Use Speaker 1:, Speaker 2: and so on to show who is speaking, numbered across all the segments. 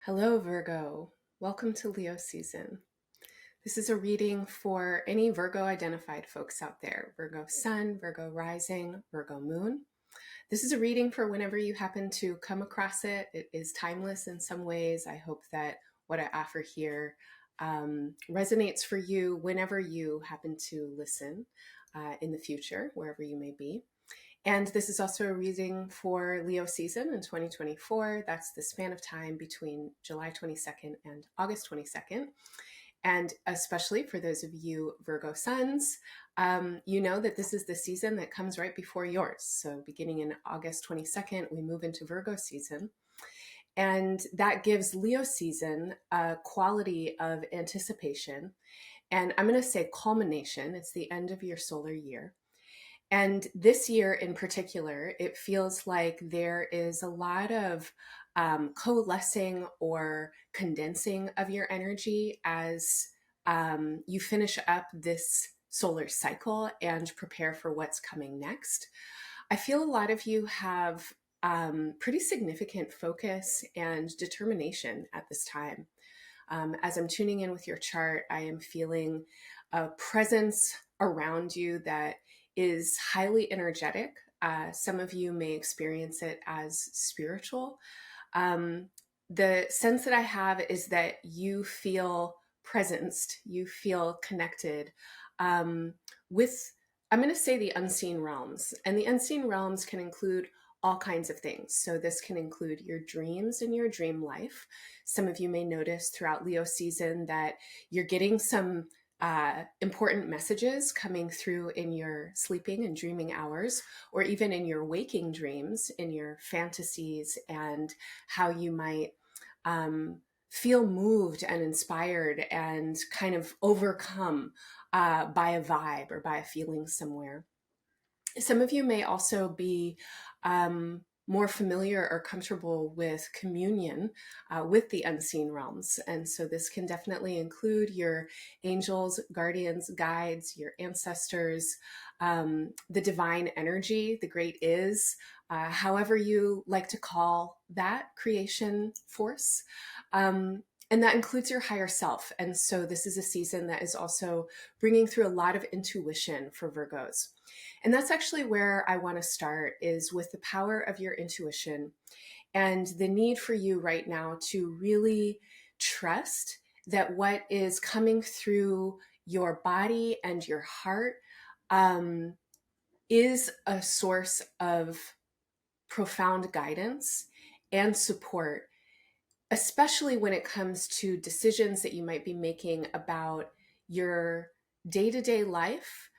Speaker 1: Hello, Virgo. Welcome to Leo season. This is a reading for any Virgo identified folks out there: Virgo sun, Virgo rising, Virgo moon. This is a reading for whenever you happen to come across it. It is timeless in some ways. I hope that what I offer here resonates for you whenever you happen to listen in the future, wherever you may be. And this is also a reading for Leo season in 2024. That's the span of time between July 22nd and August 22nd. And especially for those of you Virgo suns, you know that this is the season that comes right before yours. So beginning in August 22nd, we move into Virgo season. And that gives Leo season a quality of anticipation. And I'm going to say culmination. It's the end of your solar year. And this year in particular, it feels like there is a lot of coalescing or condensing of your energy as you finish up this solar cycle and prepare for what's coming next. I feel a lot of you have pretty significant focus and determination at this time. As I'm tuning in with your chart, I am feeling a presence around you that is highly energetic. Some of you may experience it as spiritual. The sense that I have is that you feel presenced, you feel connected with, I'm going to say, the unseen realms. And the unseen realms can include all kinds of things. So this can include your dreams and your dream life. Some of you may notice throughout Leo season that you're getting some important messages coming through in your sleeping and dreaming hours, or even in your waking dreams, in your fantasies, and how you might feel moved and inspired and kind of overcome by a vibe or by a feeling somewhere. Some of you may also be more familiar or comfortable with communion with the unseen realms. And so this can definitely include your angels, guardians, guides, your ancestors, the divine energy, the great is, however you like to call that creation force. And that includes your higher self. And so this is a season that is also bringing through a lot of intuition for Virgos. And that's actually where I want to start, is with the power of your intuition and the need for you right now to really trust that what is coming through your body and your heart is a source of profound guidance and support, especially when it comes to decisions that you might be making about your day-to-day life,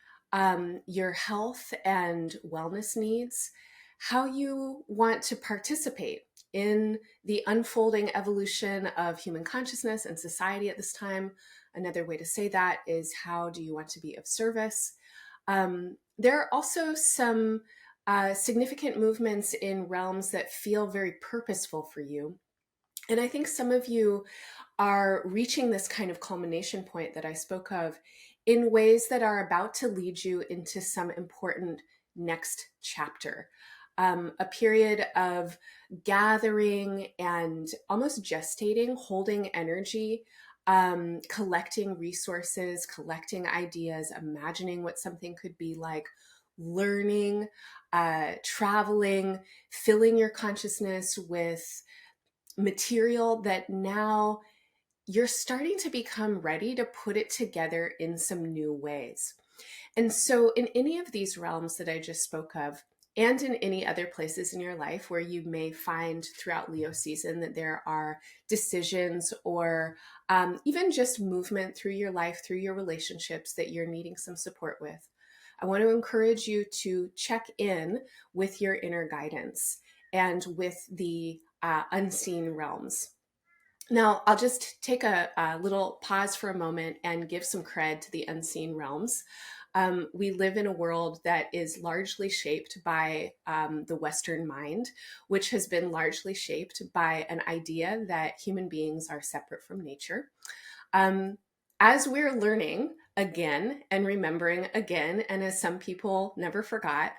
Speaker 1: your health and wellness needs, how you want to participate in the unfolding evolution of human consciousness and society at this time. Another way to say that is, how do you want to be of service? There are also some significant movements in realms that feel very purposeful for you. And I think some of you are reaching this kind of culmination point that I spoke of in ways that are about to lead you into some important next chapter. A period of gathering and almost gestating, holding energy, collecting resources, collecting ideas, imagining what something could be like, learning, traveling, filling your consciousness with material that now you're starting to become ready to put it together in some new ways. And so in any of these realms that I just spoke of, and in any other places in your life where you may find throughout Leo season that there are decisions or even just movement through your life, through your relationships that you're needing some support with, I want to encourage you to check in with your inner guidance and with the unseen realms. Now, I'll just take a little pause for a moment and give some cred to the unseen realms. We live in a world that is largely shaped by the Western mind, which has been largely shaped by an idea that human beings are separate from nature. As we're learning again and remembering again, and as some people never forgot,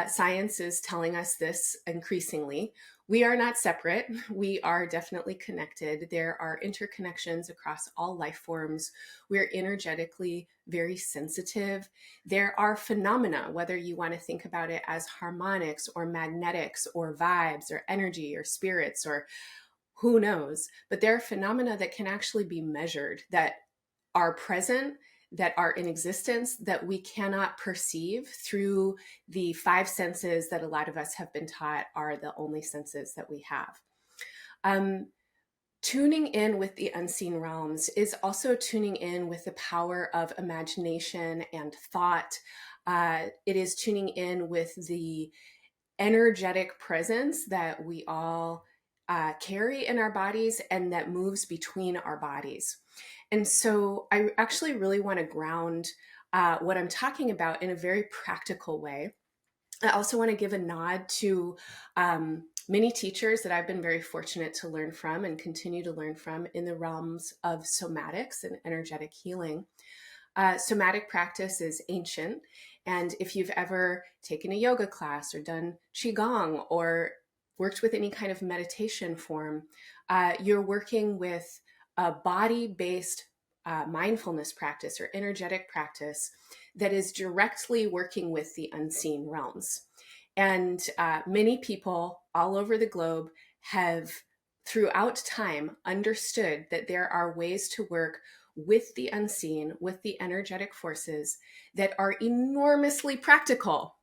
Speaker 1: science is telling us this increasingly, we are not separate. We are definitely connected. There are interconnections across all life forms. We're energetically very sensitive. There are phenomena, whether you want to think about it as harmonics or magnetics or vibes or energy or spirits or who knows, but there are phenomena that can actually be measured, that are present, that are in existence, that we cannot perceive through the five senses that a lot of us have been taught are the only senses that we have. Tuning in with the unseen realms is also tuning in with the power of imagination and thought. It is tuning in with the energetic presence that we all carry in our bodies and that moves between our bodies. And so I actually really want to ground what I'm talking about in a very practical way. I also want to give a nod to many teachers that I've been very fortunate to learn from and continue to learn from in the realms of somatics and energetic healing. Somatic practice is ancient. And if you've ever taken a yoga class or done Qigong or worked with any kind of meditation form, you're working with a body-based mindfulness practice or energetic practice that is directly working with the unseen realms. And many people all over the globe have throughout time understood that there are ways to work with the unseen, with the energetic forces that are enormously practical.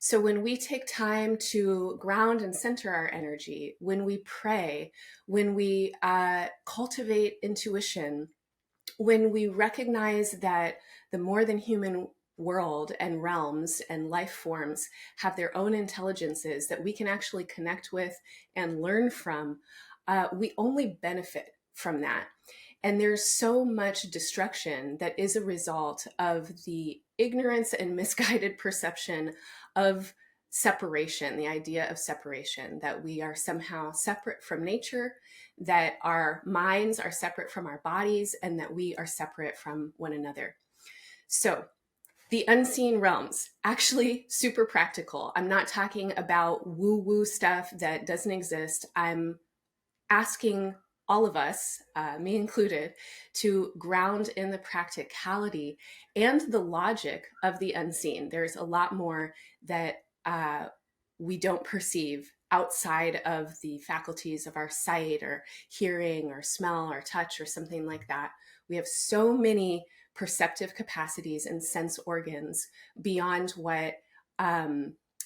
Speaker 1: So when we take time to ground and center our energy, when we pray, when we cultivate intuition, when we recognize that the more than human world and realms and life forms have their own intelligences that we can actually connect with and learn from, we only benefit from that. And there's so much destruction that is a result of the ignorance and misguided perception of separation, the idea of separation, that we are somehow separate from nature, that our minds are separate from our bodies, and that we are separate from one another. So the unseen realms, actually super practical. I'm not talking about woo-woo stuff that doesn't exist. I'm asking all of us, me included, to ground in the practicality and the logic of the unseen. There's a lot more that we don't perceive outside of the faculties of our sight or hearing or smell or touch or something like that. We have so many perceptive capacities and sense organs beyond what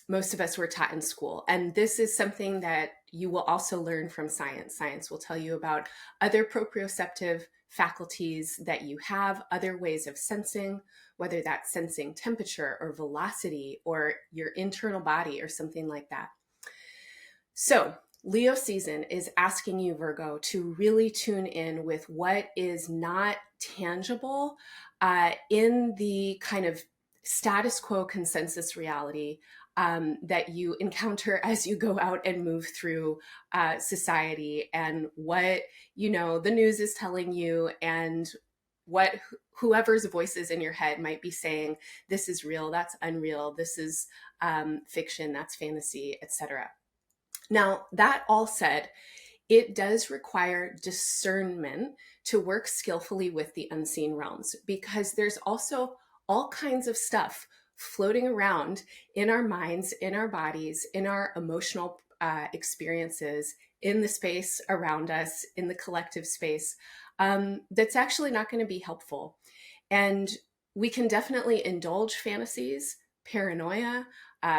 Speaker 1: most of us were taught in school. And this is something that you will also learn from science. Science will tell you about other proprioceptive faculties that you have, other ways of sensing, whether that's sensing temperature or velocity or your internal body or something like that. So Leo season is asking you, Virgo, to really tune in with what is not tangible in the kind of status quo consensus reality that you encounter as you go out and move through society, and what, you know, the news is telling you, and what whoever's voices in your head might be saying, this is real, that's unreal, this is fiction, that's fantasy, etc. Now, that all said, it does require discernment to work skillfully with the unseen realms, because there's also all kinds of stuff floating around in our minds, in our bodies, in our emotional experiences, in the space around us, in the collective space, that's actually not going to be helpful. And we can definitely indulge fantasies, paranoia.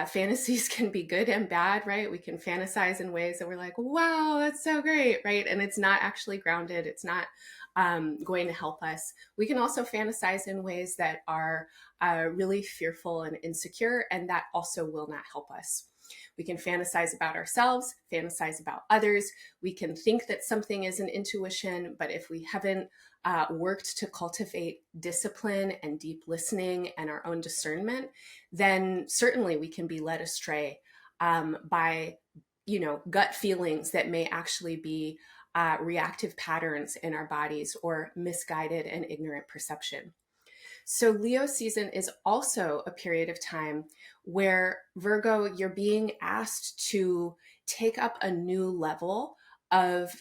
Speaker 1: Fantasies can be good and bad, right? We can fantasize in ways that we're like, wow, that's so great, right? And it's not actually grounded. It's not going to help us. We can also fantasize in ways that are really fearful and insecure, and that also will not help us. We can fantasize about ourselves, fantasize about others. We can think that something is an intuition, but if we haven't worked to cultivate discipline and deep listening and our own discernment, then certainly we can be led astray by, you know, gut feelings that may actually be reactive patterns in our bodies or misguided and ignorant perception. So Leo season is also a period of time where Virgo, you're being asked to take up a new level of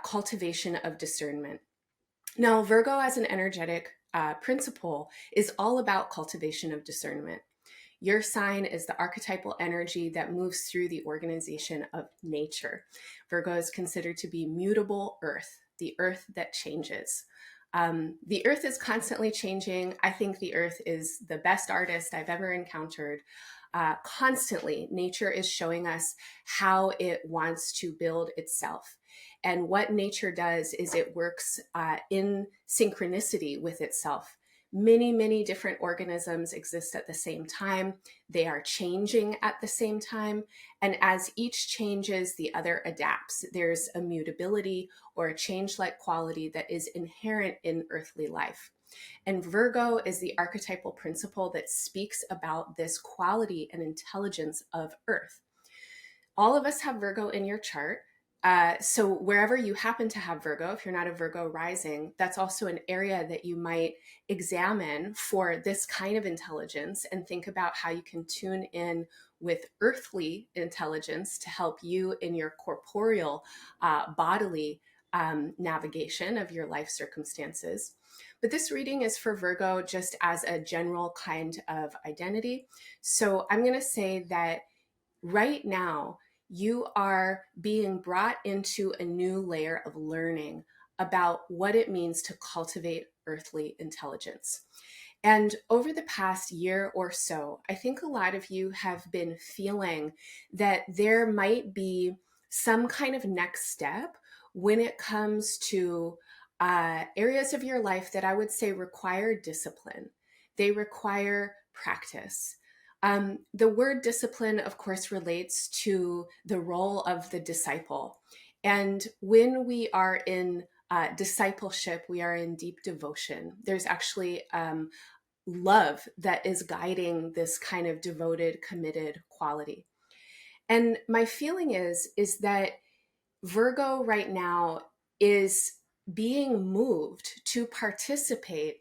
Speaker 1: cultivation of discernment. Now, Virgo as an energetic principle is all about cultivation of discernment. Your sign is the archetypal energy that moves through the organization of nature. Virgo is considered to be mutable earth, the earth that changes. The earth is constantly changing. I think the earth is the best artist I've ever encountered. Constantly, nature is showing us how it wants to build itself. And what nature does is it works in synchronicity with itself. Many, many different organisms exist at the same time. They are changing at the same time. And as each changes, the other adapts. There's a mutability or a change-like quality that is inherent in earthly life. And Virgo is the archetypal principle that speaks about this quality and intelligence of Earth. All of us have Virgo in your chart. So wherever you happen to have Virgo, if you're not a Virgo rising, that's also an area that you might examine for this kind of intelligence and think about how you can tune in with earthly intelligence to help you in your corporeal, bodily navigation of your life circumstances. But this reading is for Virgo just as a general kind of identity. So I'm going to say that right now, you are being brought into a new layer of learning about what it means to cultivate earthly intelligence. And over the past year or so, I think a lot of you have been feeling that there might be some kind of next step when it comes to areas of your life that I would say require discipline. They require practice. The word discipline, of course, relates to the role of the disciple. And when we are in discipleship, we are in deep devotion. There's actually love that is guiding this kind of devoted, committed quality. And my feeling is that Virgo right now is being moved to participate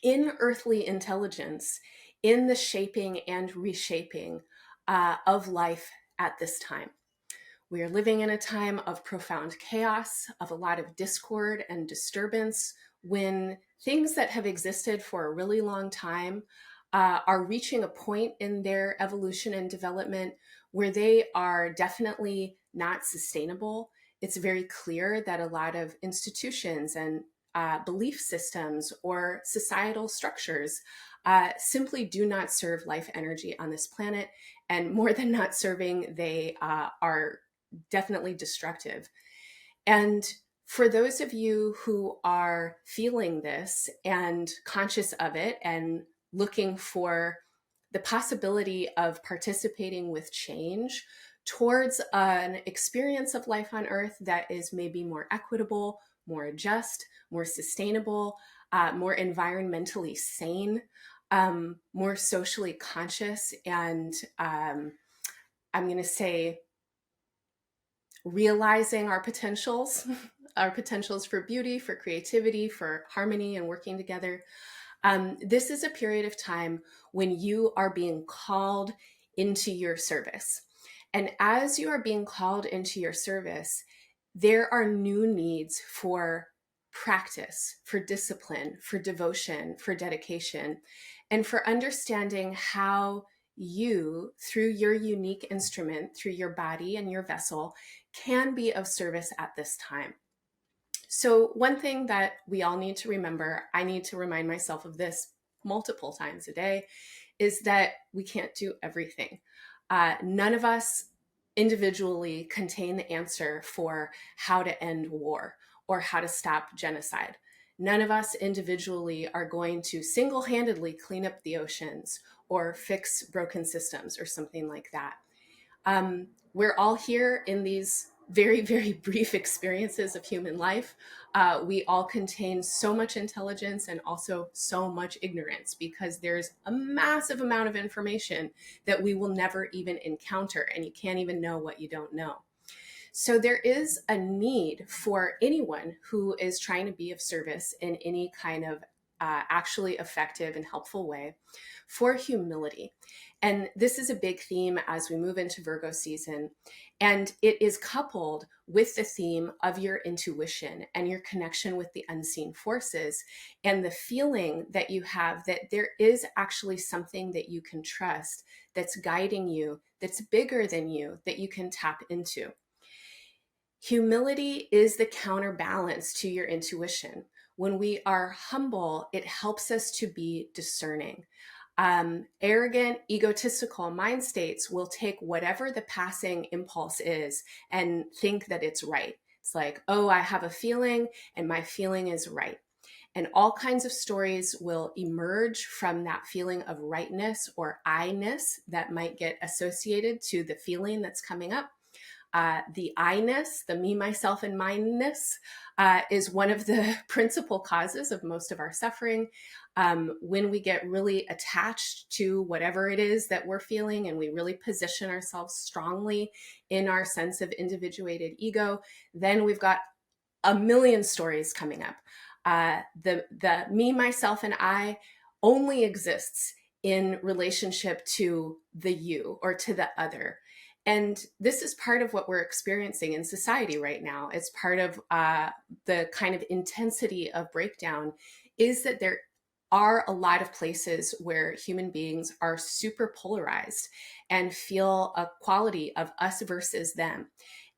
Speaker 1: in earthly intelligence, in the shaping and reshaping of life at this time. We are living in a time of profound chaos, of a lot of discord and disturbance, when things that have existed for a really long time are reaching a point in their evolution and development where they are definitely not sustainable. It's very clear that a lot of institutions and belief systems or societal structures simply do not serve life energy on this planet. And more than not serving, they are definitely destructive. And for those of you who are feeling this and conscious of it and looking for the possibility of participating with change towards an experience of life on Earth that is maybe more equitable, more just, more sustainable, more environmentally sane, more socially conscious, and I'm going to say realizing our potentials, our potentials for beauty, for creativity, for harmony and working together. This is a period of time when you are being called into your service. And as you are being called into your service, there are new needs for practice, for discipline, for devotion, for dedication, and for understanding how you, through your unique instrument, through your body and your vessel, can be of service at this time. So one thing that we all need to remember, I need to remind myself of this multiple times a day, is that we can't do everything. None of us individually contain the answer for how to end war or how to stop genocide. None of us individually are going to single-handedly clean up the oceans or fix broken systems or something like that. We're all here in these very, very brief experiences of human life. We all contain so much intelligence and also so much ignorance, because there's a massive amount of information that we will never even encounter, and you can't even know what you don't know. So there is a need for anyone who is trying to be of service in any kind of actually effective and helpful way for humility. And this is a big theme as we move into Virgo season. And it is coupled with the theme of your intuition and your connection with the unseen forces, and the feeling that you have that there is actually something that you can trust that's guiding you, that's bigger than you, that you can tap into. Humility is the counterbalance to your intuition. When we are humble, it helps us to be discerning. Arrogant, egotistical mind states will take whatever the passing impulse is and think that it's right. It's like, oh, I have a feeling and my feeling is right. And all kinds of stories will emerge from that feeling of rightness or I-ness that might get associated to the feeling that's coming up. The I-ness, the me, myself, and mine-ness, is one of the principal causes of most of our suffering. When we get really attached to whatever it is that we're feeling and we really position ourselves strongly in our sense of individuated ego, then we've got a million stories coming up. The me, myself, and I only exists in relationship to the you or to the other. And this is part of what we're experiencing in society right now. It's part of the kind of intensity of breakdown, is that there are a lot of places where human beings are super polarized and feel a quality of us versus them.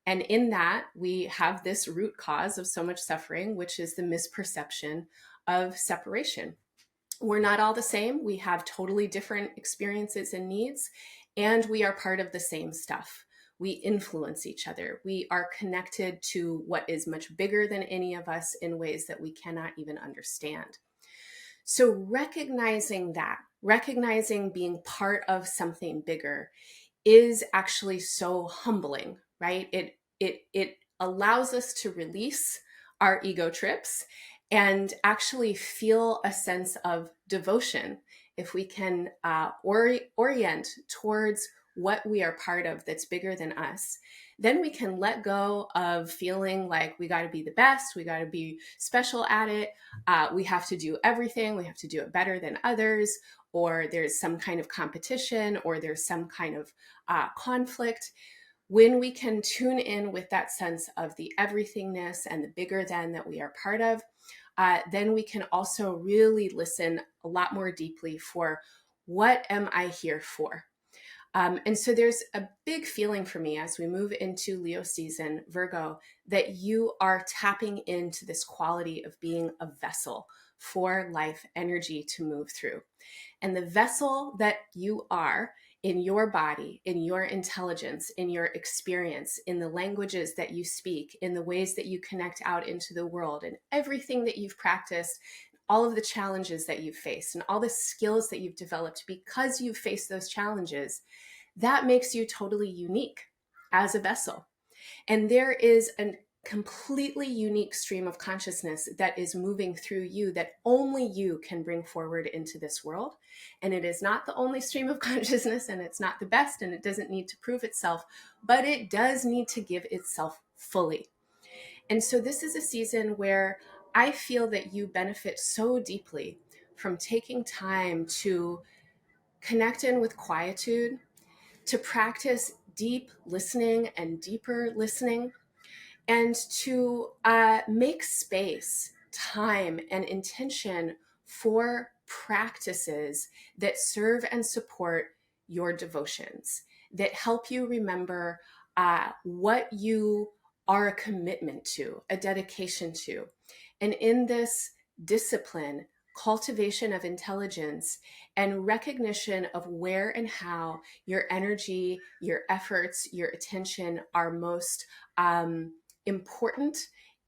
Speaker 1: And in that, we have this root cause of so much suffering, which is the misperception of separation. We're not all the same. We have totally different experiences and needs, and we are part of the same stuff. We influence each other. We are connected to what is much bigger than any of us in ways that we cannot even understand. So recognizing that, recognizing being part of something bigger, is actually so humbling, right? It allows us to release our ego trips and actually feel a sense of devotion. If we can orient towards what we are part of that's bigger than us, then we can let go of feeling like we got to be the best, we got to be special at it, we have to do everything, we have to do it better than others, or there's some kind of competition, or there's some kind of conflict. When we can tune in with that sense of the everythingness and the bigger than that we are part of, then we can also really listen a lot more deeply for, what am I here for? And so there's a big feeling for me as we move into Leo season, Virgo, that you are tapping into this quality of being a vessel for life energy to move through. And the vessel that you are, in your body, in your intelligence, in your experience, in the languages that you speak, in the ways that you connect out into the world, and everything that you've practiced, all of the challenges that you've faced, and all the skills that you've developed because you've faced those challenges, that makes you totally unique as a vessel. And there is a completely unique stream of consciousness that is moving through you that only you can bring forward into this world. And it is not the only stream of consciousness, and it's not the best, and it doesn't need to prove itself, but it does need to give itself fully. And so this is a season where I feel that you benefit so deeply from taking time to connect in with quietude, to practice deep listening and deeper listening, and to make space, time, and intention for practices that serve and support your devotions, that help you remember what you are a commitment to, a dedication to. And in this discipline, cultivation of intelligence, and recognition of where and how your energy, your efforts, your attention are most important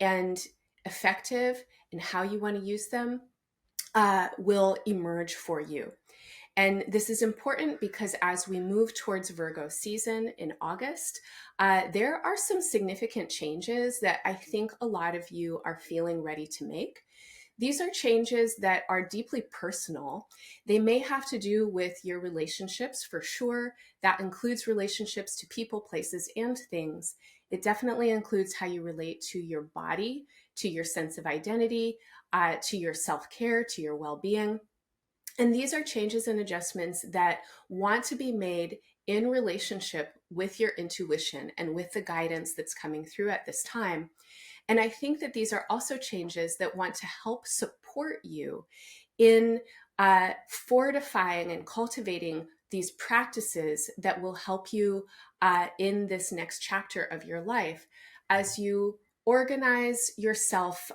Speaker 1: and effective, and how you want to use them will emerge for you. And this is important because as we move towards Virgo season in August, there are some significant changes that I think a lot of you are feeling ready to make. These are changes that are deeply personal. They may have to do with your relationships for sure. That includes relationships to people, places, and things. It definitely includes how you relate to your body, to your sense of identity, to your self-care, to your well-being. And these are changes and adjustments that want to be made in relationship with your intuition and with the guidance that's coming through at this time. And I think that these are also changes that want to help support you in fortifying and cultivating these practices that will help you in this next chapter of your life as you organize yourself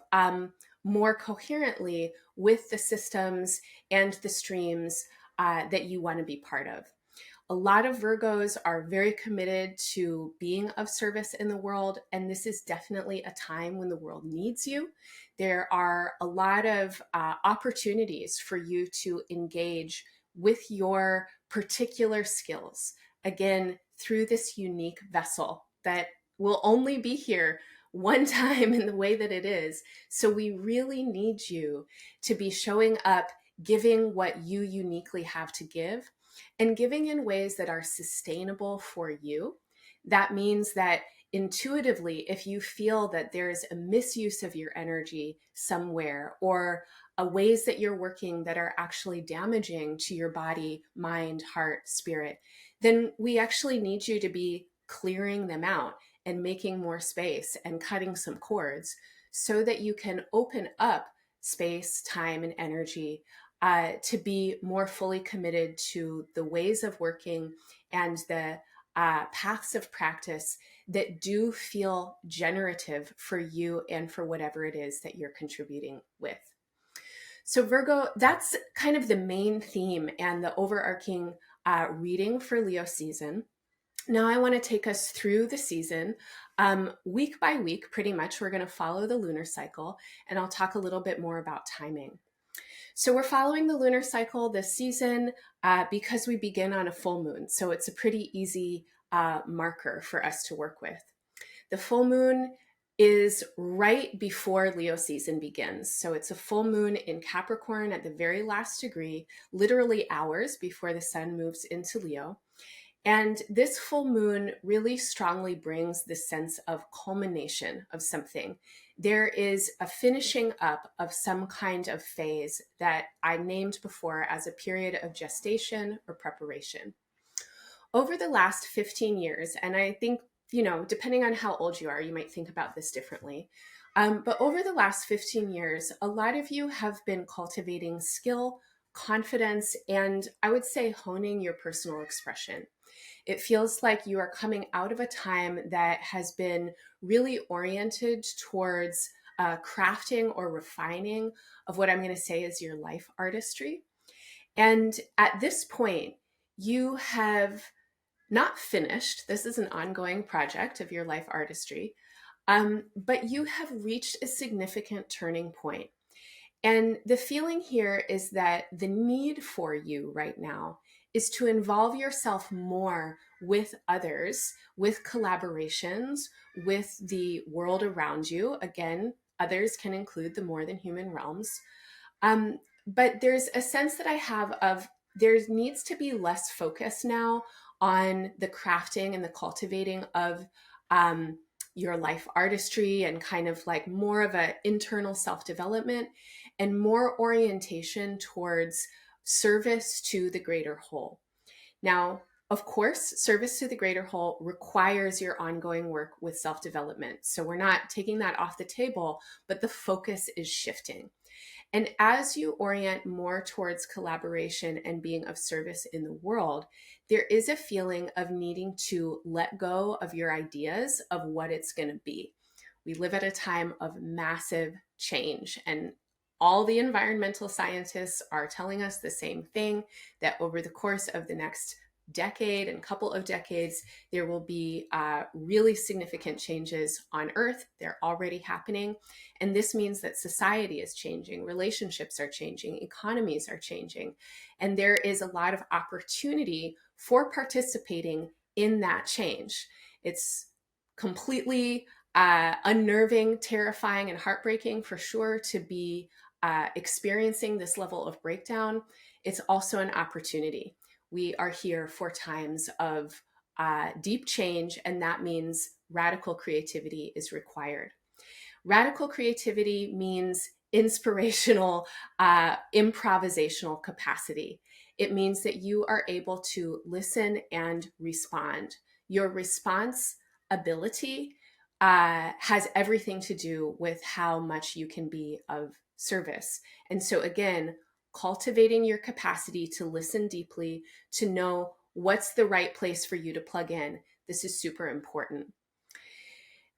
Speaker 1: more coherently with the systems and the streams that you want to be part of. A lot of Virgos are very committed to being of service in the world, and this is definitely a time when the world needs you. There are a lot of opportunities for you to engage with your particular skills, again, through this unique vessel that will only be here one time in the way that it is. So we really need you to be showing up, giving what you uniquely have to give, and giving in ways that are sustainable for you. That means that intuitively, if you feel that there's a misuse of your energy somewhere, or ways that you're working that are actually damaging to your body, mind, heart, spirit, then we actually need you to be clearing them out and making more space and cutting some cords so that you can open up space, time, and energy to be more fully committed to the ways of working and the paths of practice that do feel generative for you and for whatever it is that you're contributing with. So Virgo, that's kind of the main theme and the overarching reading for Leo season. Now I want to take us through the season week by week. Pretty much we're going to follow the lunar cycle, and I'll talk a little bit more about timing. So we're following the lunar cycle this season because we begin on a full moon. So it's a pretty easy marker for us to work with. The full moon is right before Leo season begins. So it's a full moon in Capricorn at the very last degree, literally hours before the sun moves into Leo. And this full moon really strongly brings the sense of culmination of something. There is a finishing up of some kind of phase that I named before as a period of gestation or preparation. Over the last 15 years, and I think, depending on how old you are, you might think about this differently. But over the last 15 years, a lot of you have been cultivating skill, confidence, and I would say honing your personal expression. It feels like you are coming out of a time that has been really oriented towards crafting or refining of what I'm going to say is your life artistry. And at this point, you have not finished. This is an ongoing project of your life artistry, but you have reached a significant turning point. And the feeling here is that the need for you right now is to involve yourself more with others, with collaborations, with the world around you. Again, others can include the more than human realms. But there's a sense that I have of there needs to be less focus now on the crafting and the cultivating of your life artistry and kind of like more of an internal self-development and more orientation towards service to the greater whole. Now, of course, service to the greater whole requires your ongoing work with self-development. So we're not taking that off the table, but the focus is shifting. And as you orient more towards collaboration and being of service in the world, there is a feeling of needing to let go of your ideas of what it's going to be. We live at a time of massive change, and all the environmental scientists are telling us the same thing, that over the course of the next decade and couple of decades, there will be really significant changes on Earth. They're already happening. And this means that society is changing, relationships are changing, economies are changing. And there is a lot of opportunity for participating in that change. It's completely unnerving, terrifying, and heartbreaking for sure to be experiencing this level of breakdown. It's also an opportunity. We are here for times of deep change, and that means radical creativity is required. Radical creativity means inspirational, improvisational capacity. It means that you are able to listen and respond. Your response ability has everything to do with how much you can be of service. And so, again, cultivating your capacity to listen deeply, to know what's the right place for you to plug in. This is super important.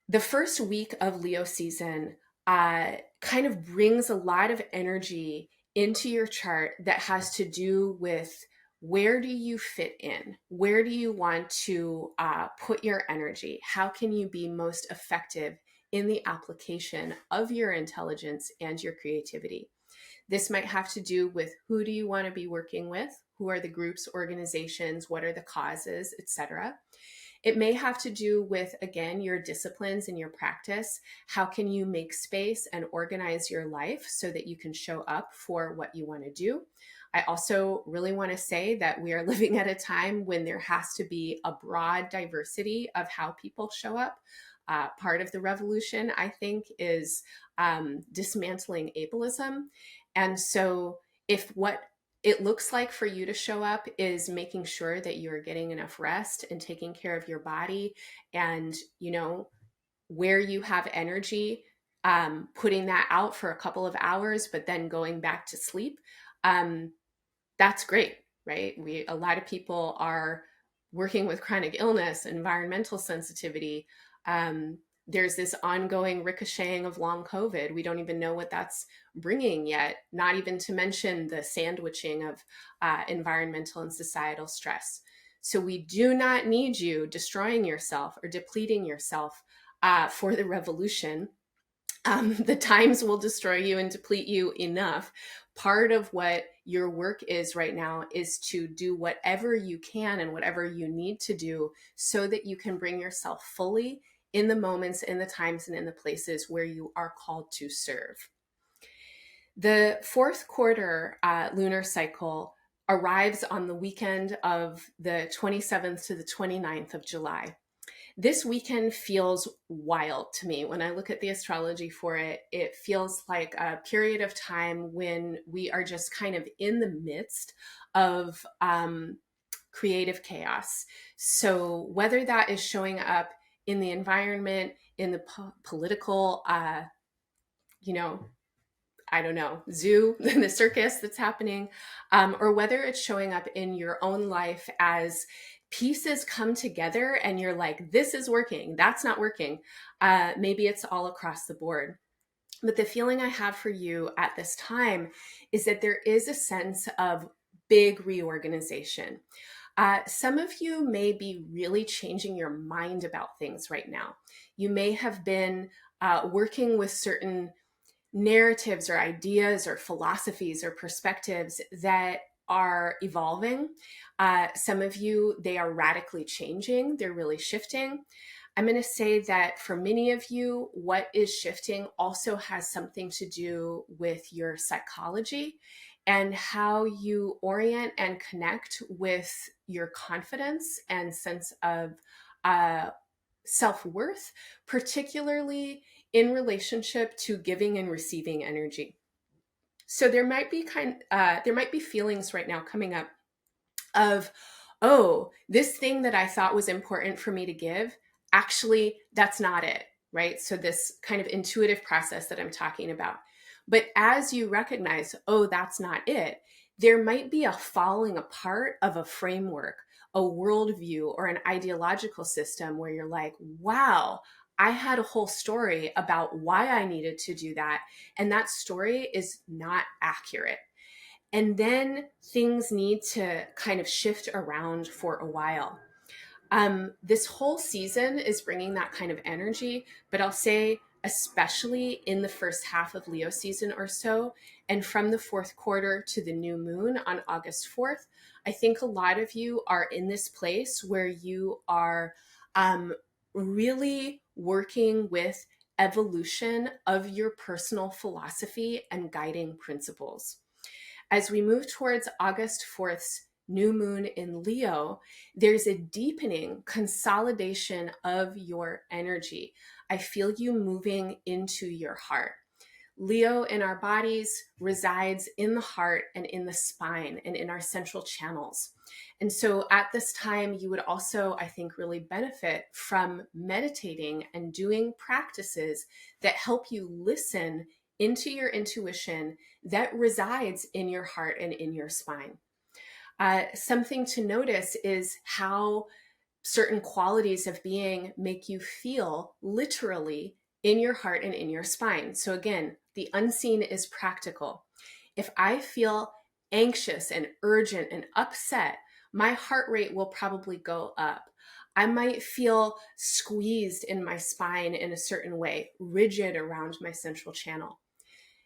Speaker 1: The first week of Leo season kind of brings a lot of energy into your chart that has to do with where do you fit in? Where do you want to put your energy? How can you be most effective in the application of your intelligence and your creativity? This might have to do with who do you want to be working with? Who are the groups, organizations? What are the causes, etc. It may have to do with, again, your disciplines and your practice. How can you make space and organize your life so that you can show up for what you want to do? I also really want to say that we are living at a time when there has to be a broad diversity of how people show up. Part of the revolution, I think, is dismantling ableism. And so if what it looks like for you to show up is making sure that you're getting enough rest and taking care of your body, and where you have energy, putting that out for a couple of hours but then going back to sleep, that's great, right? A lot of people are working with chronic illness, environmental sensitivity. There's this ongoing ricocheting of long COVID. We don't even know what that's bringing yet, not even to mention the sandwiching of environmental and societal stress. So we do not need you destroying yourself or depleting yourself for the revolution. The times will destroy you and deplete you enough. Part of what your work is right now is to do whatever you can and whatever you need to do so that you can bring yourself fully in the moments, in the times, and in the places where you are called to serve. The fourth quarter lunar cycle arrives on the weekend of the 27th to the 29th of July. This weekend feels wild to me. When I look at the astrology for it, it feels like a period of time when we are just kind of in the midst of creative chaos. So whether that is showing up in the environment, in the political, I don't know, zoo, the circus that's happening, or whether it's showing up in your own life as pieces come together and you're like, this is working, that's not working. Maybe it's all across the board. But the feeling I have for you at this time is that there is a sense of big reorganization. Some of you may be really changing your mind about things right now. You may have been working with certain narratives or ideas or philosophies or perspectives that are evolving. Some of you, they are radically changing. They're really shifting. I'm going to say that for many of you, what is shifting also has something to do with your psychology and how you orient and connect with your confidence and sense of self-worth, particularly in relationship to giving and receiving energy. So there might be feelings right now coming up of, oh, this thing that I thought was important for me to give, actually, that's not it, right? So this kind of intuitive process that I'm talking about. But as you recognize, oh, that's not it, there might be a falling apart of a framework, a worldview, or an ideological system where you're like, wow, I had a whole story about why I needed to do that. And that story is not accurate. And then things need to kind of shift around for a while. This whole season is bringing that kind of energy, but I'll say especially in the first half of Leo season or so, and from the fourth quarter to the new moon on August 4th, I think a lot of you are in this place where you are really working with evolution of your personal philosophy and guiding principles. As we move towards August 4th's new moon in Leo, there's a deepening consolidation of your energy. I feel you moving into your heart. Leo in our bodies resides in the heart and in the spine and in our central channels. And so at this time, you would also, I think, really benefit from meditating and doing practices that help you listen into your intuition that resides in your heart and in your spine. Something to notice is how certain qualities of being make you feel literally in your heart and in your spine. So again, the unseen is practical. If I feel anxious and urgent and upset, my heart rate will probably go up. I might feel squeezed in my spine in a certain way, rigid around my central channel.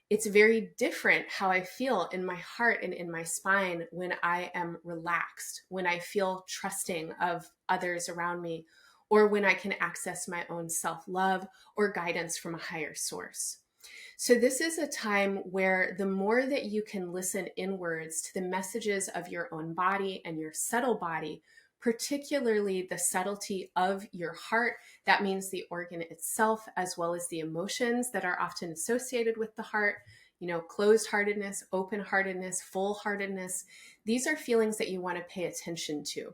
Speaker 1: It's very different how I feel in my heart and in my spine when I am relaxed, when I feel trusting of others around me, or when I can access my own self-love or guidance from a higher source. So this is a time where the more that you can listen inwards to the messages of your own body and your subtle body, particularly the subtlety of your heart, that means the organ itself, as well as the emotions that are often associated with the heart, closed-heartedness, open-heartedness, full-heartedness. These are feelings that you want to pay attention to.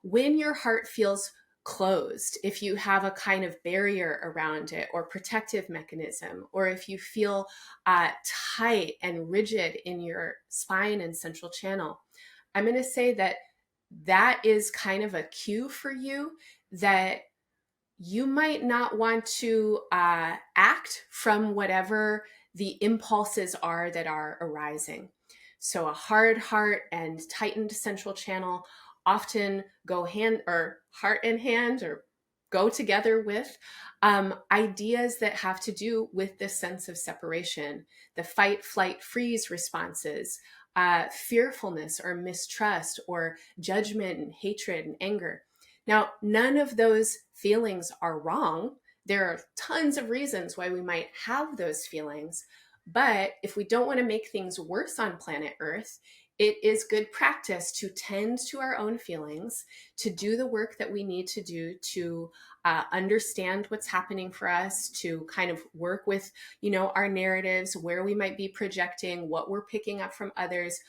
Speaker 1: When your heart feels closed, if you have a kind of barrier around it or protective mechanism, or if you feel tight and rigid in your spine and central channel, I'm going to say that is kind of a cue for you that you might not want to act from whatever the impulses are that are arising. So a hard heart and tightened central channel often go hand or heart in hand or go together with ideas that have to do with this sense of separation, the fight, flight, freeze responses, fearfulness or mistrust or judgment and hatred and anger. Now, none of those feelings are wrong. There are tons of reasons why we might have those feelings. But if we don't want to make things worse on planet Earth, it is good practice to tend to our own feelings, to do the work that we need to do to understand what's happening for us, to kind of work with, our narratives, where we might be projecting, what we're picking up from others,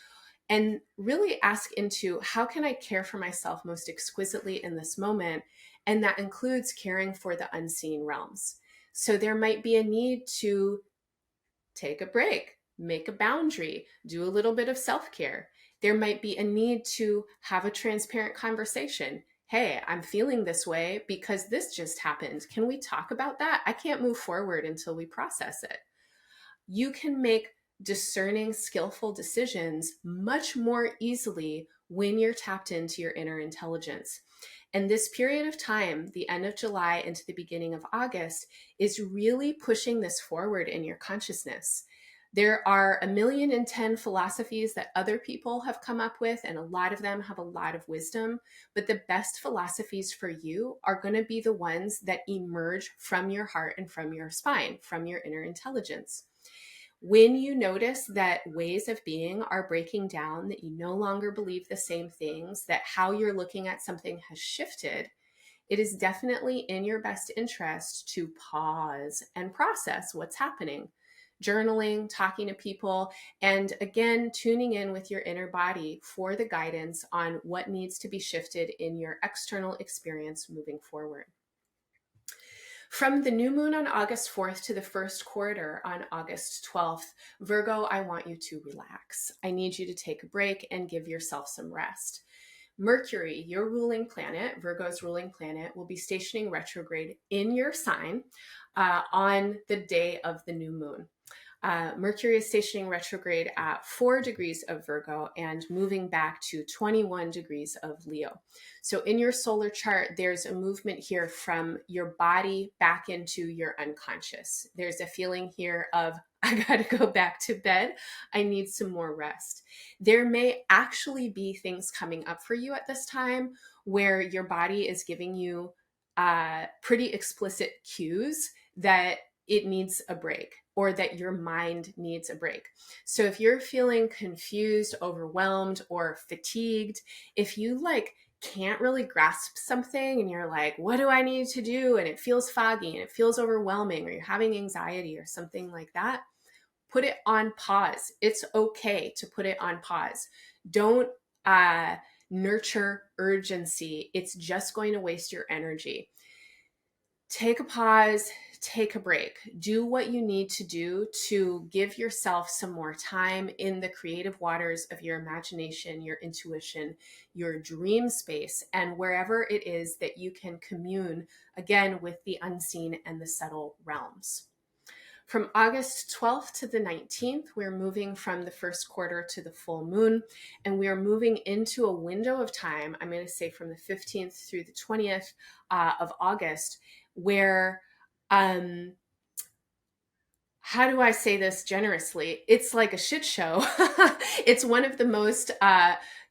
Speaker 1: and really ask into how can I care for myself most exquisitely in this moment? And that includes caring for the unseen realms. So there might be a need to take a break, make a boundary, do a little bit of self-care. There might be a need to have a transparent conversation. Hey, I'm feeling this way because this just happened. Can we talk about that? I can't move forward until we process it. You can make discerning, skillful decisions much more easily when you're tapped into your inner intelligence. And this period of time, the end of July into the beginning of August, is really pushing this forward in your consciousness. There are 1,010,000 philosophies that other people have come up with, and a lot of them have a lot of wisdom. But the best philosophies for you are going to be the ones that emerge from your heart and from your spine, from your inner intelligence. When you notice that ways of being are breaking down, that you no longer believe the same things, that how you're looking at something has shifted, it is definitely in your best interest to pause and process what's happening. Journaling, talking to people, and again, tuning in with your inner body for the guidance on what needs to be shifted in your external experience moving forward. From the new moon on August 4th to the first quarter on August 12th, Virgo, I want you to relax. I need you to take a break and give yourself some rest. Mercury, your ruling planet, Virgo's ruling planet, will be stationing retrograde in your sign on the day of the new moon. Mercury is stationing retrograde at 4 degrees of Virgo and moving back to 21 degrees of Leo. So in your solar chart, there's a movement here from your body back into your unconscious. There's a feeling here of, I got to go back to bed. I need some more rest. There may actually be things coming up for you at this time where your body is giving you pretty explicit cues that it needs a break. or that your mind needs a break. So if you're feeling confused, overwhelmed, or fatigued, if you can't really grasp something and you're like, what do I need to do? And it feels foggy and it feels overwhelming, or you're having anxiety or something like that, put it on pause. It's okay to put it on pause. Don't nurture urgency. It's just going to waste your energy. Take a pause, take a break. Do what you need to do to give yourself some more time in the creative waters of your imagination, your intuition, your dream space, and wherever it is that you can commune again with the unseen and the subtle realms. From August 12th to the 19th, we're moving from the first quarter to the full moon, and we are moving into a window of time, I'm going to say from the 15th through the 20th of August, where, how do I say this generously? It's like a shit show. It's one of the most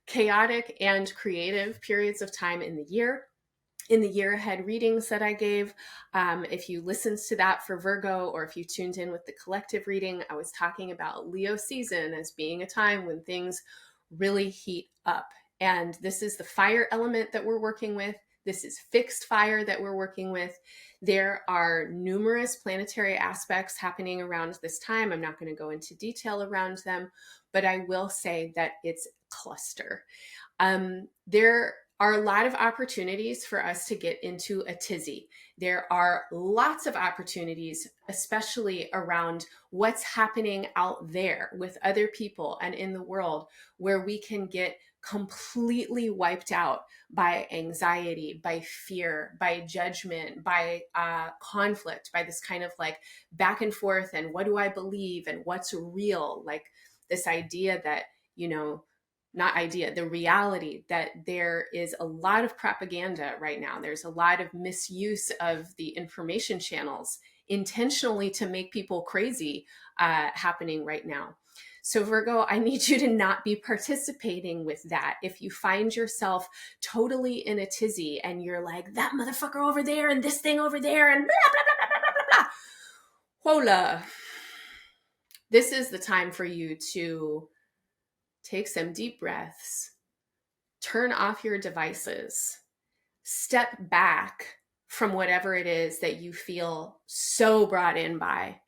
Speaker 1: chaotic and creative periods of time in the year. In the year ahead readings that I gave, if you listened to that for Virgo, or if you tuned in with the collective reading, I was talking about Leo season as being a time when things really heat up. And this is the fire element that we're working with. This is fixed fire that we're working with. There are numerous planetary aspects happening around this time. I'm not going to go into detail around them, but I will say that it's cluster. There are a lot of opportunities for us to get into a tizzy. There are lots of opportunities, especially around what's happening out there with other people and in the world, where we can get completely wiped out by anxiety, by fear, by judgment, by conflict, by this kind of back and forth and what do I believe and what's real, like this idea that, the reality that there is a lot of propaganda right now. There's a lot of misuse of the information channels intentionally to make people crazy happening right now. So Virgo, I need you to not be participating with that. If you find yourself totally in a tizzy and you're like, that motherfucker over there and this thing over there and blah, blah, blah, blah, blah, blah, blah. Hola. This is the time for you to take some deep breaths, turn off your devices, step back from whatever it is that you feel so brought in by,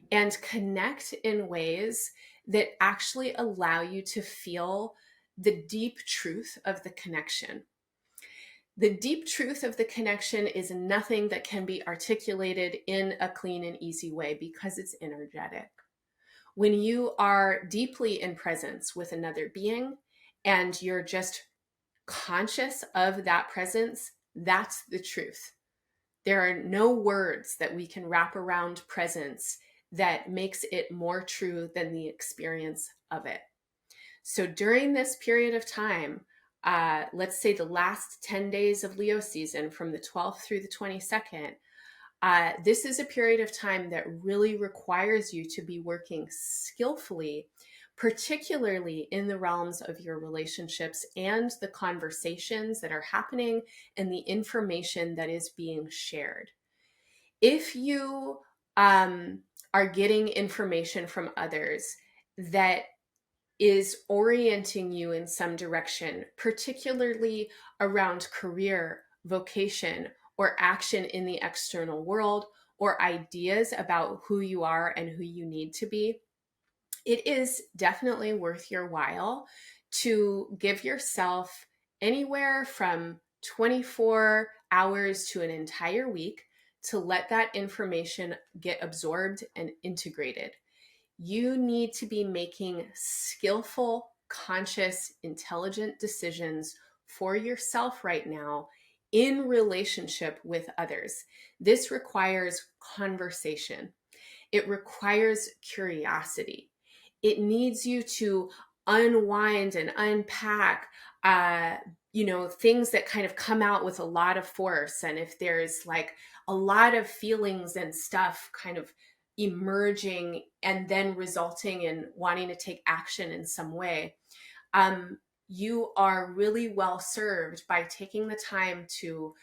Speaker 1: and connect in ways that actually allow you to feel the deep truth of the connection. The deep truth of the connection is nothing that can be articulated in a clean and easy way because it's energetic. When you are deeply in presence with another being and you're just conscious of that presence, that's the truth. There are no words that we can wrap around presence that makes it more true than the experience of it. So during this period of time, let's say the last 10 days of Leo season from the 12th through the 22nd, this is a period of time that really requires you to be working skillfully, particularly in the realms of your relationships and the conversations that are happening and the information that is being shared. If you are getting information from others that is orienting you in some direction, particularly around career, vocation, or action in the external world, or ideas about who you are and who you need to be, it is definitely worth your while to give yourself anywhere from 24 hours to an entire week to let that information get absorbed and integrated. You need to be making skillful, conscious, intelligent decisions for yourself right now in relationship with others. This requires conversation. It requires curiosity. It needs you to unwind and unpack, things that kind of come out with a lot of force. And if there's a lot of feelings and stuff kind of emerging and then resulting in wanting to take action in some way, you are really well served by taking the time to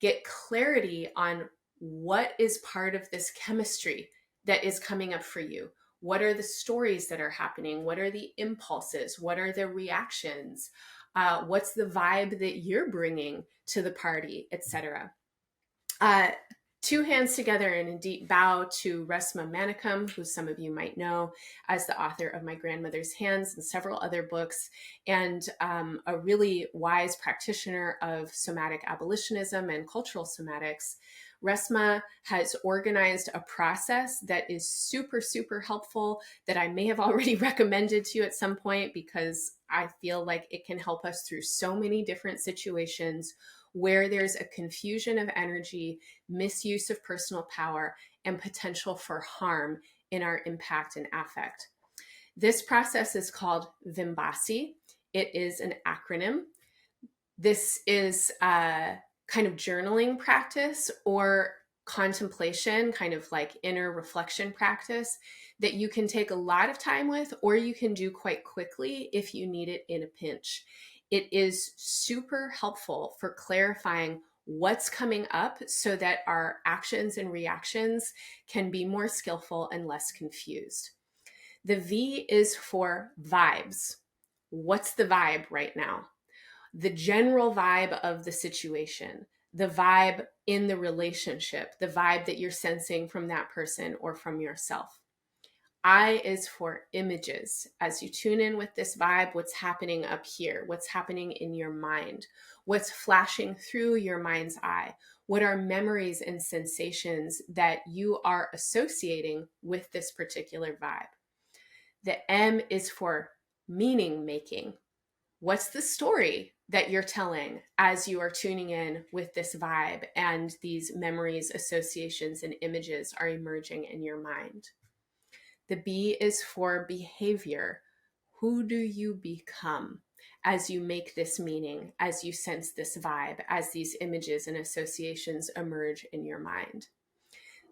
Speaker 1: get clarity on what is part of this chemistry that is coming up for you? What are the stories that are happening? What are the impulses? What are the reactions? What's the vibe that you're bringing to the party, etc.? Two hands together in a deep bow to Resmaa Menakem, who some of you might know as the author of My Grandmother's Hands and several other books, and a really wise practitioner of somatic abolitionism and cultural somatics. Resmaa has organized a process that is super, super helpful that I may have already recommended to you at some point, because I feel like it can help us through so many different situations where there's a confusion of energy, misuse of personal power, and potential for harm in our impact and affect. This process is called Vimbasi. It is an acronym. This is a kind of journaling practice or contemplation, kind of like inner reflection practice that you can take a lot of time with, or you can do quite quickly if you need it in a pinch. It is super helpful for clarifying what's coming up so that our actions and reactions can be more skillful and less confused. The V is for vibes. What's the vibe right now? The general vibe of the situation, the vibe in the relationship, the vibe that you're sensing from that person or from yourself. I is for images. As you tune in with this vibe, what's happening up here? What's happening in your mind? What's flashing through your mind's eye? What are memories and sensations that you are associating with this particular vibe? The M is for meaning making. What's the story that you're telling as you are tuning in with this vibe and these memories, associations, and images are emerging in your mind? The B is for behavior. Who do you become as you make this meaning, as you sense this vibe, as these images and associations emerge in your mind?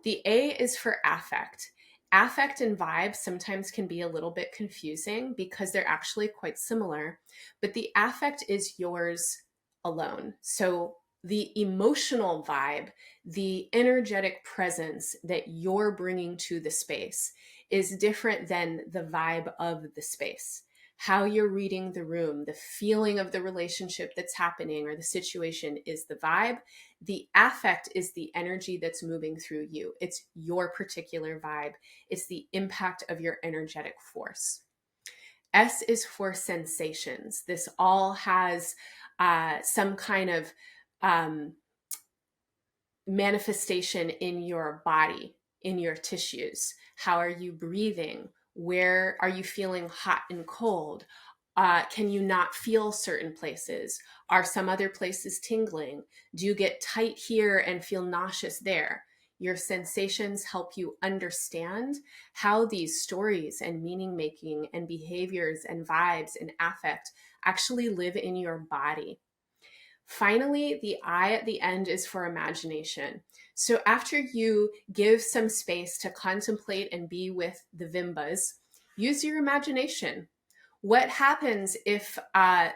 Speaker 1: The A is for affect. Affect and vibe sometimes can be a little bit confusing because they're actually quite similar, but the affect is yours alone. So the emotional vibe, the energetic presence that you're bringing to the space is different than the vibe of the space. How you're reading the room, the feeling of the relationship that's happening or the situation is the vibe. The affect is the energy that's moving through you. It's your particular vibe. It's the impact of your energetic force. S is for sensations. This all has some kind of manifestation in your body, in your tissues. How are you breathing? Where are you feeling hot and cold? Can you not feel certain places? Are some other places tingling? Do you get tight here and feel nauseous there? Your sensations help you understand how these stories and meaning making and behaviors and vibes and affect actually live in your body. Finally, the I at the end is for imagination. So after you give some space to contemplate and be with the Vimbas, use your imagination. What happens if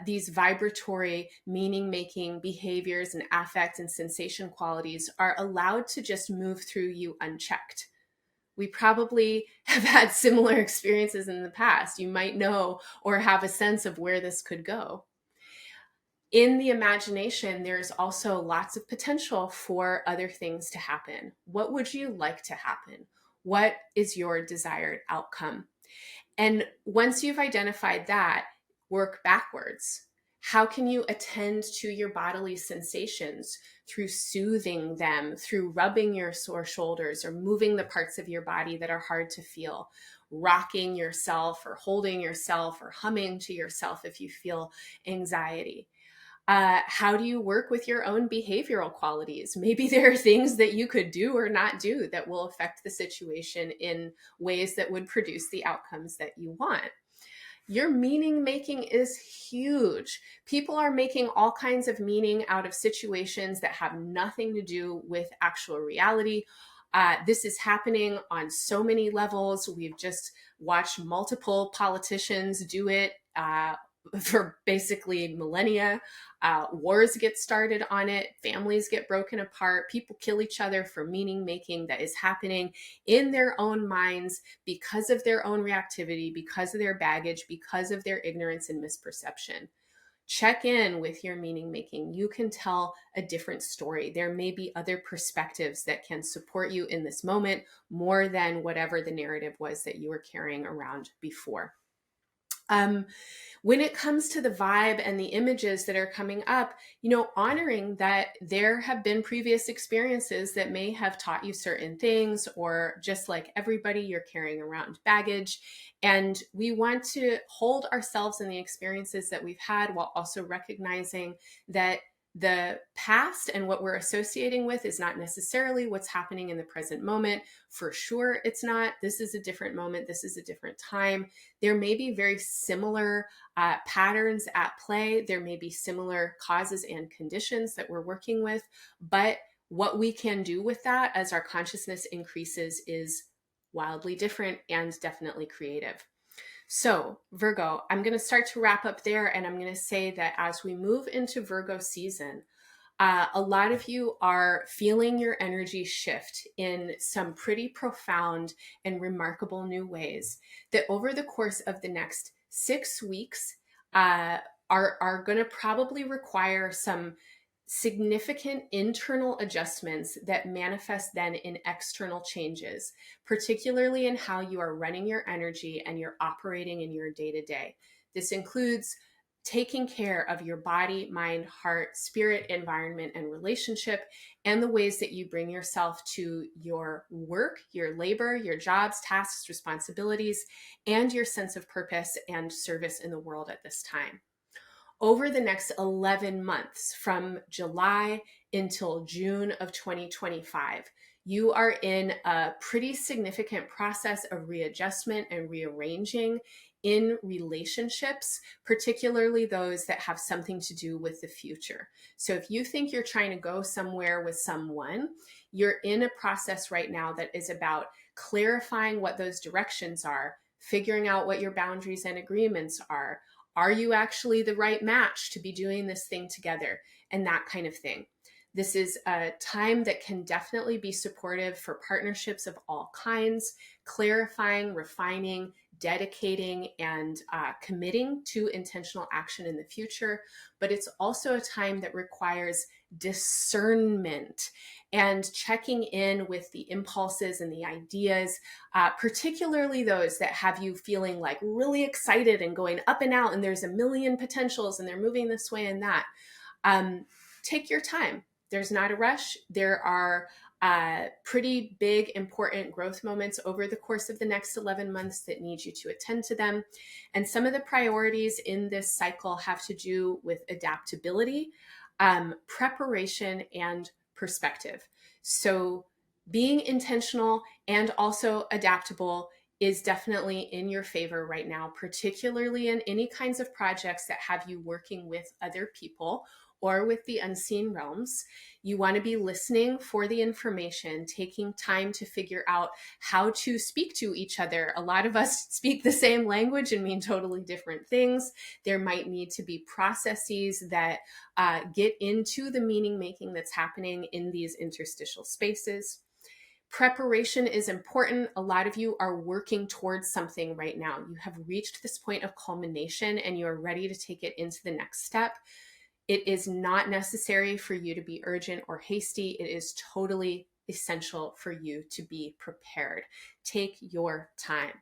Speaker 1: these vibratory, meaning-making behaviors and affect and sensation qualities are allowed to just move through you unchecked? We probably have had similar experiences in the past. You might know or have a sense of where this could go. In the imagination, there's also lots of potential for other things to happen. What would you like to happen? What is your desired outcome? And once you've identified that, work backwards. How can you attend to your bodily sensations through soothing them, through rubbing your sore shoulders or moving the parts of your body that are hard to feel, rocking yourself or holding yourself or humming to yourself if you feel anxiety? How do you work with your own behavioral qualities? Maybe there are things that you could do or not do that will affect the situation in ways that would produce the outcomes that you want. Your meaning making is huge. People are making all kinds of meaning out of situations that have nothing to do with actual reality. This is happening on so many levels. We've just watched multiple politicians do it for basically millennia. Wars get started on it, families get broken apart, people kill each other for meaning making that is happening in their own minds because of their own reactivity, because of their baggage, because of their ignorance and misperception. Check in with your meaning making. You can tell a different story. There may be other perspectives that can support you in this moment more than whatever the narrative was that you were carrying around before. When it comes to the vibe and the images that are coming up, honoring that there have been previous experiences that may have taught you certain things, or just like everybody, you're carrying around baggage. And we want to hold ourselves in the experiences that we've had while also recognizing that the past and what we're associating with is not necessarily what's happening in the present moment. For sure, it's not. This is a different moment. This is a different time. There may be very similar patterns at play. There may be similar causes and conditions that we're working with, but what we can do with that as our consciousness increases is wildly different and definitely creative. So Virgo, I'm going to start to wrap up there, and I'm going to say that as we move into Virgo season, a lot of you are feeling your energy shift in some pretty profound and remarkable new ways that over the course of the next 6 weeks are going to probably require some significant internal adjustments that manifest then in external changes, particularly in how you are running your energy and you're operating in your day-to-day. This includes taking care of your body, mind, heart, spirit, environment, and relationship, and the ways that you bring yourself to your work, your labor, your jobs, tasks, responsibilities, and your sense of purpose and service in the world at this time. Over the next 11 months, from July until June of 2025, you are in a pretty significant process of readjustment and rearranging in relationships, particularly those that have something to do with the future. So if you think you're trying to go somewhere with someone, you're in a process right now that is about clarifying what those directions are, figuring out what your boundaries and agreements are. Are you actually the right match to be doing this thing together? And that kind of thing. This is a time that can definitely be supportive for partnerships of all kinds, clarifying, refining, dedicating, and committing to intentional action in the future. But it's also a time that requires discernment and checking in with the impulses and the ideas, particularly those that have you feeling like really excited and going up and out, and there's a million potentials and they're moving this way and that. Take your time. There's not a rush. There are pretty big, important growth moments over the course of the next 11 months that need you to attend to them. And some of the priorities in this cycle have to do with adaptability, preparation, and perspective. So being intentional and also adaptable is definitely in your favor right now, particularly in any kinds of projects that have you working with other people or with the unseen realms. You want to be listening for the information, taking time to figure out how to speak to each other. A lot of us speak the same language and mean totally different things. There might need to be processes that get into the meaning making that's happening in these interstitial spaces. Preparation is important. A lot of you are working towards something right now. You have reached this point of culmination and you are ready to take it into the next step. It is not necessary for you to be urgent or hasty. It is totally essential for you to be prepared. Take your time.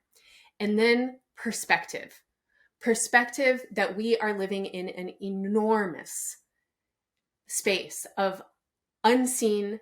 Speaker 1: And then perspective. Perspective that we are living in an enormous space of unseen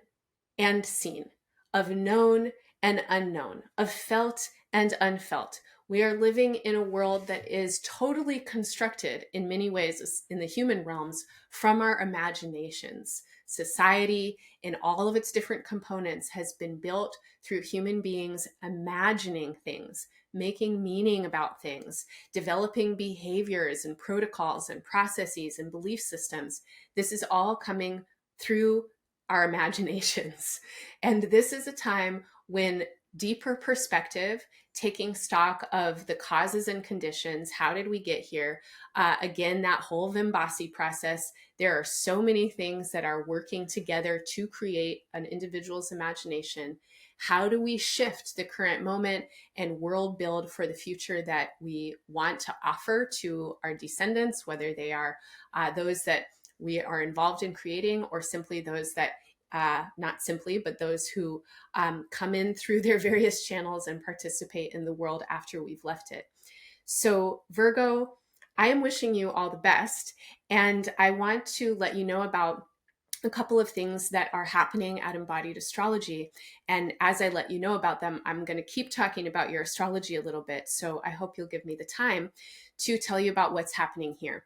Speaker 1: and seen, of known and unknown, of felt and unfelt. We are living in a world that is totally constructed in many ways in the human realms from our imaginations. Society, in all of its different components, has been built through human beings imagining things, making meaning about things, developing behaviors and protocols and processes and belief systems. This is all coming through our imaginations. And this is a time when deeper perspective, taking stock of the causes and conditions. How did we get here? Again, that whole Vimbasi process. There are so many things that are working together to create an individual's imagination. How do we shift the current moment and world build for the future that we want to offer to our descendants, whether they are those that we are involved in creating or simply those that not simply, but those who come in through their various channels and participate in the world after we've left it. So Virgo, I am wishing you all the best. And I want to let you know about a couple of things that are happening at Embodied Astrology. And as I let you know about them, I'm going to keep talking about your astrology a little bit. So I hope you'll give me the time to tell you about what's happening here.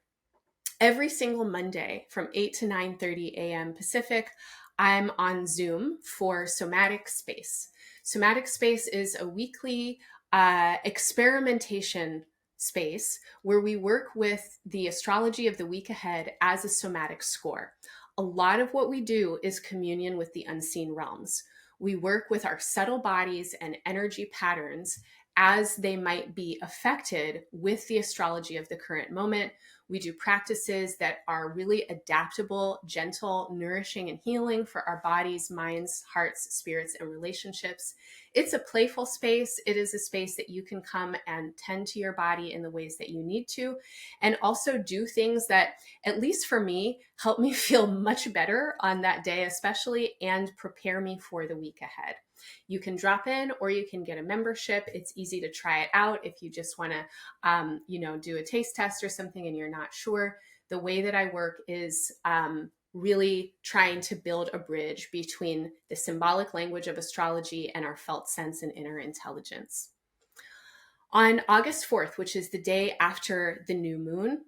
Speaker 1: Every single Monday from 8 to 9:30 a.m. Pacific, I'm on Zoom for Somatic Space. Somatic Space is a weekly experimentation space where we work with the astrology of the week ahead as a somatic score. A lot of what we do is communion with the unseen realms. We work with our subtle bodies and energy patterns as they might be affected with the astrology of the current moment. We do practices that are really adaptable, gentle, nourishing, and healing for our bodies, minds, hearts, spirits, and relationships. It's a playful space. It is a space that you can come and tend to your body in the ways that you need to, and also do things that, at least for me, help me feel much better on that day, especially, and prepare me for the week ahead. You can drop in or you can get a membership. It's easy to try it out if you just want to, do a taste test or something and you're not sure. The way that I work is really trying to build a bridge between the symbolic language of astrology and our felt sense and inner intelligence. On August 4th, which is the day after the new moon,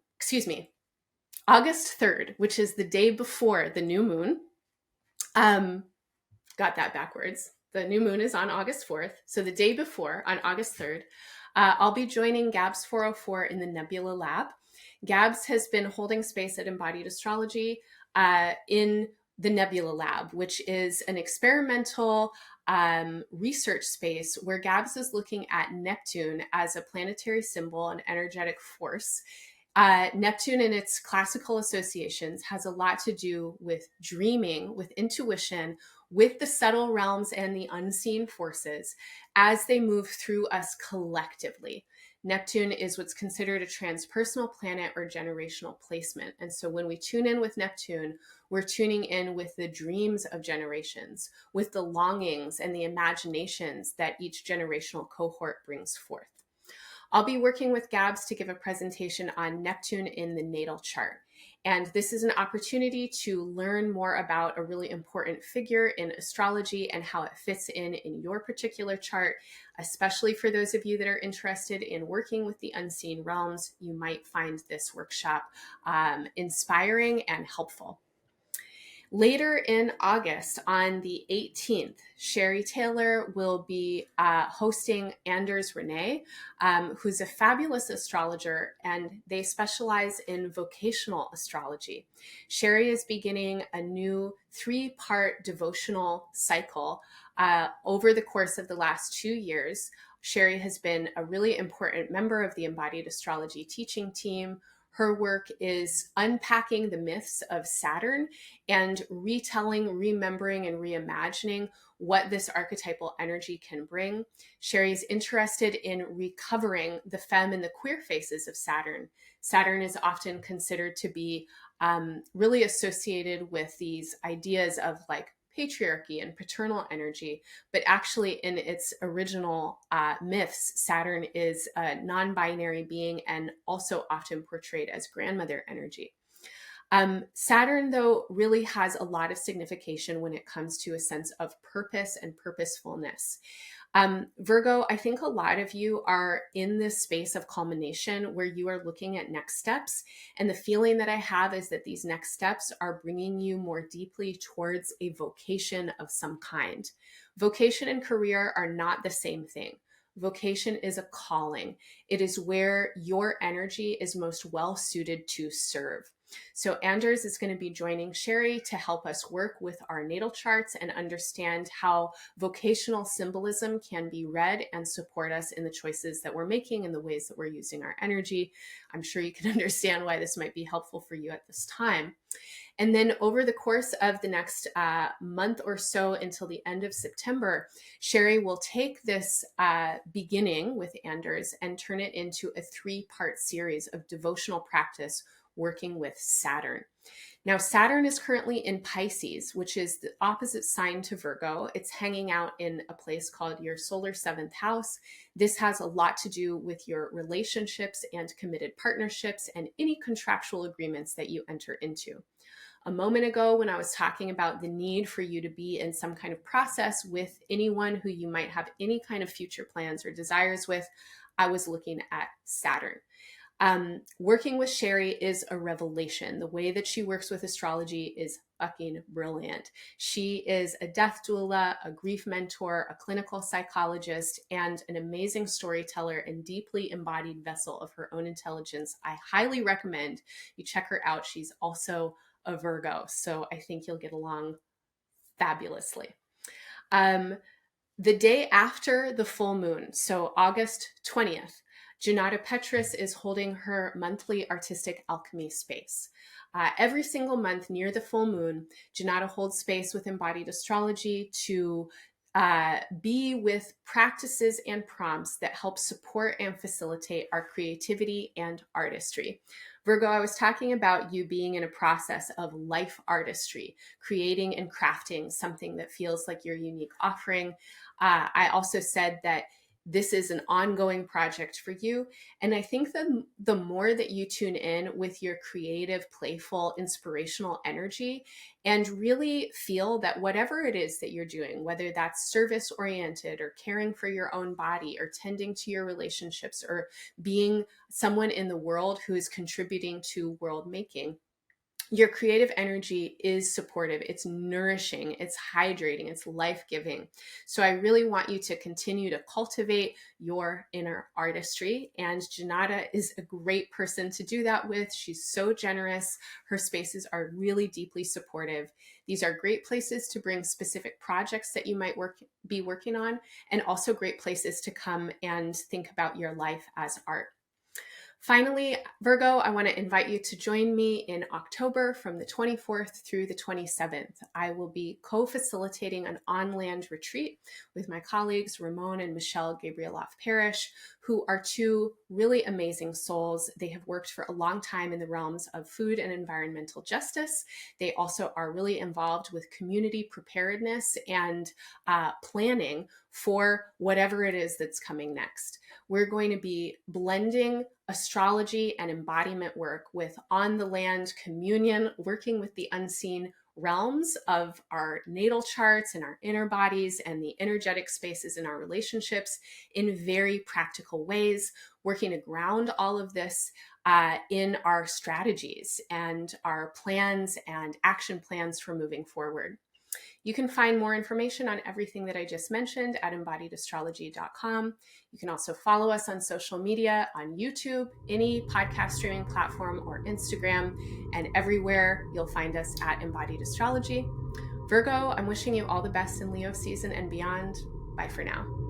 Speaker 1: August 3rd, which is the day before the new moon, got that backwards. The new moon is on August 4th. So the day before, on August 3rd, I'll be joining Gabs 404 in the Nebula Lab. Gabs has been holding space at Embodied Astrology in the Nebula Lab, which is an experimental research space where Gabs is looking at Neptune as a planetary symbol, an energetic force. Neptune and its classical associations has a lot to do with dreaming, with intuition, with the subtle realms and the unseen forces as they move through us collectively. Neptune is what's considered a transpersonal planet or generational placement. And so when we tune in with Neptune, we're tuning in with the dreams of generations, with the longings and the imaginations that each generational cohort brings forth. I'll be working with Gabs to give a presentation on Neptune in the natal chart. And this is an opportunity to learn more about a really important figure in astrology and how it fits in your particular chart, especially for those of you that are interested in working with the unseen realms. You might find this workshop inspiring and helpful. Later in August, on the 18th, Sherry Taylor will be hosting Anders Renee, who's a fabulous astrologer, and they specialize in vocational astrology. Sherry is beginning a new 3-part devotional cycle over the course of the last 2 years. Sherry has been a really important member of the Embodied Astrology teaching team. Her work is unpacking the myths of Saturn and retelling, remembering, and reimagining what this archetypal energy can bring. Sherry's interested in recovering the femme and the queer faces of Saturn. Saturn is often considered to be really associated with these ideas of like patriarchy and paternal energy, but actually in its original myths, Saturn is a non-binary being and also often portrayed as grandmother energy. Saturn, though, really has a lot of signification when it comes to a sense of purpose and purposefulness. Virgo, I think a lot of you are in this space of culmination where you are looking at next steps. And the feeling that I have is that these next steps are bringing you more deeply towards a vocation of some kind. Vocation and career are not the same thing. Vocation is a calling. It is where your energy is most well suited to serve. So Anders is going to be joining Sherry to help us work with our natal charts and understand how vocational symbolism can be read and support us in the choices that we're making and the ways that we're using our energy. I'm sure you can understand why this might be helpful for you at this time. And then over the course of the next month or so until the end of September, Sherry will take this beginning with Anders and turn it into a 3-part series of devotional practice working with Saturn. Now, Saturn is currently in Pisces, which is the opposite sign to Virgo. It's hanging out in a place called your solar 7th house. This has a lot to do with your relationships and committed partnerships and any contractual agreements that you enter into. A moment ago, when I was talking about the need for you to be in some kind of process with anyone who you might have any kind of future plans or desires with, I was looking at Saturn. Working with Sherry is a revelation. The way that she works with astrology is fucking brilliant. She is a death doula, a grief mentor, a clinical psychologist, and an amazing storyteller and deeply embodied vessel of her own intelligence. I highly recommend you check her out. She's also a Virgo, so I think you'll get along fabulously. The day after the full moon, so August 20th, Janata Petrus is holding her monthly artistic alchemy space. Every single month near the full moon, Janata holds space with Embodied Astrology to be with practices and prompts that help support and facilitate our creativity and artistry. Virgo, I was talking about you being in a process of life artistry, creating and crafting something that feels like your unique offering. I also said that this is an ongoing project for you. And I think that the more that you tune in with your creative, playful, inspirational energy and really feel that whatever it is that you're doing, whether that's service oriented or caring for your own body or tending to your relationships or being someone in the world who is contributing to world making, your creative energy is supportive, it's nourishing, it's hydrating, it's life-giving. So I really want you to continue to cultivate your inner artistry, and Janata is a great person to do that with. She's so generous. Her spaces are really deeply supportive. These are great places to bring specific projects that you might be working on, and also great places to come and think about your life as art. Finally, Virgo, I want to invite you to join me in October from the 24th through the 27th. I will be co-facilitating an on-land retreat with my colleagues, Ramon and Michelle Gabrieloff-Parrish, who are 2 really amazing souls. They have worked for a long time in the realms of food and environmental justice. They also are really involved with community preparedness and planning for whatever it is that's coming next. We're going to be blending astrology and embodiment work with on-the-land communion, working with the unseen realms of our natal charts and our inner bodies and the energetic spaces in our relationships in very practical ways, working to ground all of this in our strategies and our plans and action plans for moving forward. You can find more information on everything that I just mentioned at embodiedastrology.com. You can also follow us on social media, on YouTube, any podcast streaming platform, or Instagram, and everywhere you'll find us at Embodied Astrology. Virgo, I'm wishing you all the best in Leo season and beyond. Bye for now.